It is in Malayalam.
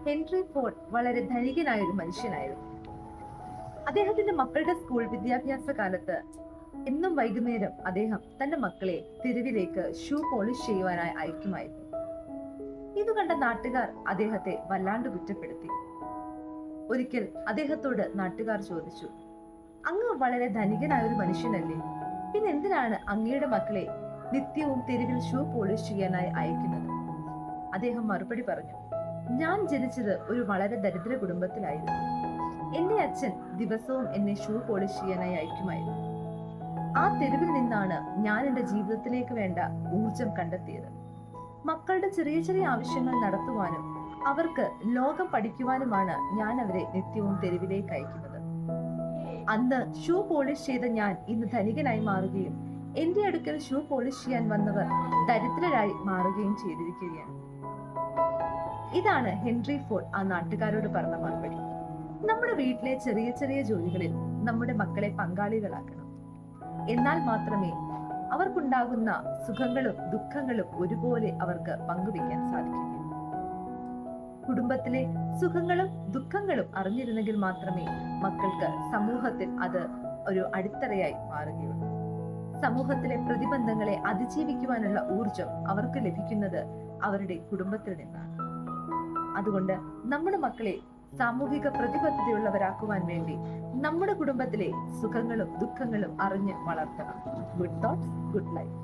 ഹെൻറി ഫോർഡ് വളരെ ധനികനായ ഒരു മനുഷ്യനായിരുന്നു. അദ്ദേഹത്തിന്റെ മക്കളുടെ സ്കൂൾ വിദ്യാഭ്യാസ കാലത്ത് എന്നും വൈകുന്നേരം അദ്ദേഹം തന്റെ മക്കളെ തെരുവിലേക്ക് ഷൂ പോളിഷ് ചെയ്യുവാനായി അയക്കുമായിരുന്നു. ഇത് കണ്ട നാട്ടുകാർ അദ്ദേഹത്തെ വല്ലാണ്ട് കുറ്റപ്പെടുത്തി. ഒരിക്കൽ അദ്ദേഹത്തോട് നാട്ടുകാർ ചോദിച്ചു, അങ്ങ് വളരെ ധനികനായ ഒരു മനുഷ്യനല്ലേ, പിന്നെ എന്തിനാണ് അങ്ങയുടെ മക്കളെ നിത്യവും തെരുവിൽ ഷൂ പോളിഷ് ചെയ്യാനായി അയക്കുന്നത്? അദ്ദേഹം മറുപടി പറഞ്ഞു, ഞാൻ ജനിച്ചത് ഒരു വളരെ ദരിദ്ര കുടുംബത്തിലായിരുന്നു. എന്റെ അച്ഛൻ ദിവസവും എന്നെ ഷൂ പോളിഷ് ചെയ്യാനായി അയക്കുമായിരുന്നു. ആ തെരുവിൽ നിന്നാണ് ഞാൻ എന്റെ ജീവിതത്തിലേക്ക് വേണ്ട ഊർജം കണ്ടെത്തിയത്. മക്കളുടെ ചെറിയ ചെറിയ ആവശ്യങ്ങൾ നടത്തുവാനും അവർക്ക് ലോകം പഠിക്കുവാനുമാണ് ഞാൻ അവരെ നിത്യവും തെരുവിലേക്ക് അയക്കുന്നത്. അന്ന് ഷൂ പോളിഷ് ചെയ്ത ഞാൻ ഇന്ന് ധനികനായി മാറുകയും എന്റെ അടുക്കൽ ഷൂ പോളിഷ് ചെയ്യാൻ വന്നവർ ദരിദ്രരായി മാറുകയും ചെയ്തിരിക്കുകയാണ്. ഇതാണ് ഹെൻറി ഫോർഡ് ആ നാട്ടുകാരോട് പറഞ്ഞ മറുപടി. നമ്മുടെ വീട്ടിലെ ചെറിയ ചെറിയ ജോലികളിൽ നമ്മുടെ മക്കളെ പങ്കാളികളാക്കണം. എന്നാൽ മാത്രമേ അവർക്കുണ്ടാകുന്ന സുഖങ്ങളും ദുഃഖങ്ങളും ഒരുപോലെ അവർക്ക് പങ്കുവെക്കാൻ സാധിക്കുകയുള്ളൂ. കുടുംബത്തിലെ സുഖങ്ങളും ദുഃഖങ്ങളും അറിഞ്ഞിരുന്നെങ്കിൽ മാത്രമേ മക്കൾക്ക് സമൂഹത്തിൽ അത് ഒരു അടിത്തറയായി മാറുകയുള്ളൂ. സമൂഹത്തിലെ പ്രതിബന്ധങ്ങളെ അതിജീവിക്കുവാനുള്ള ഊർജം അവർക്ക് ലഭിക്കുന്നത് അവരുടെ കുടുംബത്തിൽ നിന്നാണ്. അതുകൊണ്ട് നമ്മുടെ മക്കളെ സാമൂഹിക പ്രതിബദ്ധതയുള്ളവരാക്കുവാൻ വേണ്ടി നമ്മുടെ കുടുംബത്തിലെ സുഖങ്ങളും ദുഃഖങ്ങളും അറിഞ്ഞ് വളർത്തണം. Good thoughts, good life.